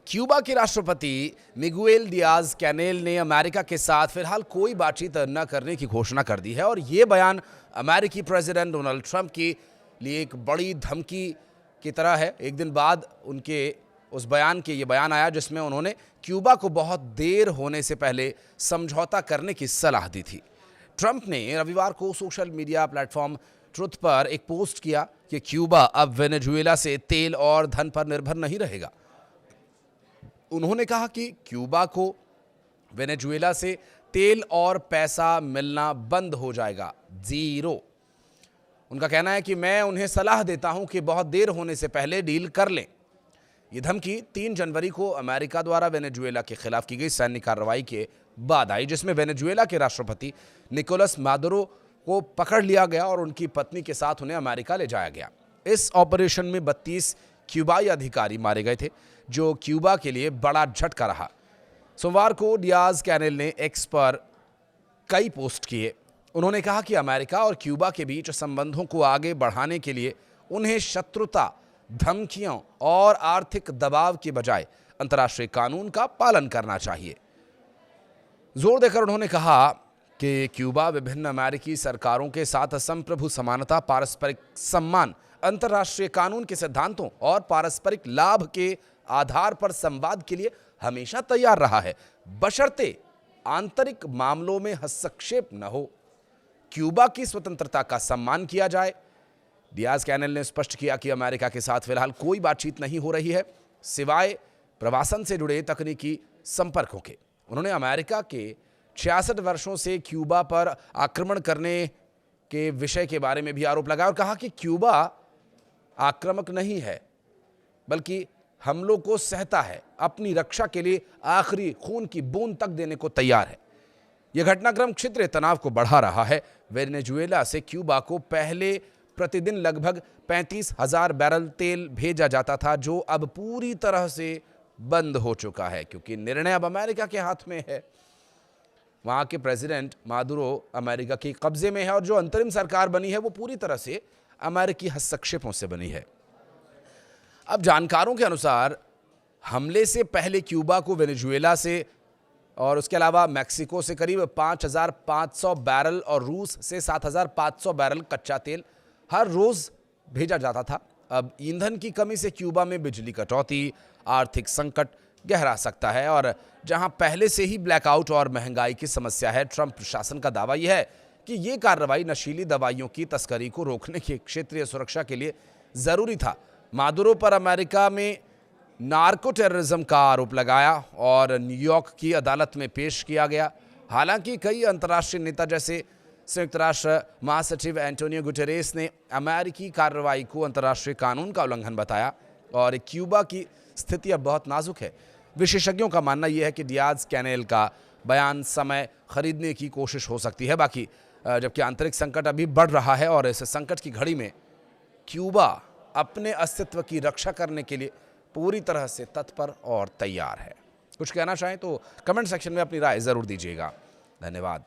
Cuba के राष्ट्रपति Miguel Diaz Canel ने अमेरिका के साथ फिलहाल कोई बातचीत न करने की घोषणा कर दी है और ये बयान अमेरिकी प्रेसिडेंट डोनाल्ड ट्रंप के लिए एक बड़ी धमकी की तरह है। एक दिन बाद उनके उस बयान के ये बयान आया जिसमें उन्होंने क्यूबा को बहुत देर होने से पहले समझौता करने की सलाह दी थी। ट्रंप ने रविवार को सोशल मीडिया प्लेटफॉर्म ट्रुथ पर एक पोस्ट किया कि क्यूबा अब वेनेजुएला से तेल और धन पर निर्भर नहीं रहेगा। उन्होंने कहा कि क्यूबा को वेनेजुएला से तेल और पैसा मिलना बंद हो जाएगा, जीरो। उनका कहना है कि मैं उन्हें सलाह देता हूं कि बहुत देर होने से पहले डील कर लें। यह धमकी 3 जनवरी को अमेरिका द्वारा वेनेजुएला के खिलाफ की गई सैन्य कार्रवाई के बाद आई, जिसमें वेनेजुएला के राष्ट्रपति निकोलस मादुरो को पकड़ लिया गया और उनकी पत्नी के साथ उन्हें अमेरिका ले जाया गया। इस ऑपरेशन में 32 क्यूबाई अधिकारी मारे गए थे, जो क्यूबा के लिए बड़ा झटका रहा। सोमवार को डियाज कैनेल ने एक्स पर कई पोस्ट किए। उन्होंने कहा कि अमेरिका और क्यूबा के बीच संबंधों को आगे बढ़ाने के लिए उन्हें शत्रुता, धमकियों और आर्थिक दबाव के बजाय अंतर्राष्ट्रीय कानून का पालन करना चाहिए। जोर देकर उन्होंने कहा कि क्यूबा विभिन्न अमेरिकी सरकारों के साथ संप्रभु समानता, पारस्परिक सम्मान, अंतर्राष्ट्रीय कानून के सिद्धांतों और पारस्परिक लाभ के आधार पर संवाद के लिए हमेशा तैयार रहा है, बशर्ते आंतरिक मामलों में हस्तक्षेप न हो। क्यूबा की स्वतंत्रता का सम्मान किया जाए। डियाज कैनेल ने स्पष्ट किया कि अमेरिका के साथ फिलहाल कोई बातचीत नहीं हो रही है, सिवाय प्रवासन से जुड़े तकनीकी संपर्कों के। उन्होंने अमेरिका के 66 वर्षों से क्यूबा पर आक्रमण करने के विषय के बारे में भी आरोप लगाया और कहा कि क्यूबा आक्रामक नहीं है, बल्कि हमलों को सहता है, अपनी रक्षा के लिए आखिरी खून की बूंद तक देने को तैयार है। यह घटनाक्रम क्षेत्रीय तनाव को बढ़ा रहा है। वेनेजुएला से क्यूबा को पहले प्रतिदिन लगभग 35,000 बैरल तेल भेजा जाता था, जो अब पूरी तरह से बंद हो चुका है, क्योंकि निर्णय अब अमेरिका के हाथ में है। वहां के प्रेसिडेंट मादुरो अमेरिका के कब्जे में है और जो अंतरिम सरकार बनी है वो पूरी तरह से अमेरिकी हस्तक्षेपों से बनी है। अब जानकारों के अनुसार हमले से पहले क्यूबा को वेनेजुएला से और उसके अलावा मैक्सिको से करीब 5,500 बैरल और रूस से 7,500 बैरल कच्चा तेल हर रोज भेजा जाता था। अब ईंधन की कमी से क्यूबा में बिजली कटौती, आर्थिक संकट गहरा सकता है और जहां पहले से ही ब्लैकआउट और महंगाई की समस्या है, ट्रंप प्रशासन का दावा यह है कि यह कार्रवाई नशीली दवाइयों की तस्करी को रोकने की क्षेत्रीय सुरक्षा के लिए जरूरी था। मादुरो पर अमेरिका में नार्को टेररिज्म का आरोप लगाया और न्यूयॉर्क की अदालत में पेश किया गया। हालांकि कई अंतर्राष्ट्रीय नेता जैसे संयुक्त राष्ट्र महासचिव एंटोनियो गुटेरेस ने अमेरिकी कार्रवाई को अंतर्राष्ट्रीय कानून का उल्लंघन बताया और क्यूबा की स्थिति अब बहुत नाजुक है। विशेषज्ञों का मानना यह है कि डियाज कैनेल का बयान समय खरीदने की कोशिश हो सकती है, बाकी जबकि आंतरिक संकट अभी बढ़ रहा है और इस संकट की घड़ी में क्यूबा अपने अस्तित्व की रक्षा करने के लिए पूरी तरह से तत्पर और तैयार है। कुछ कहना चाहें तो कमेंट सेक्शन में अपनी राय जरूर दीजिएगा। धन्यवाद।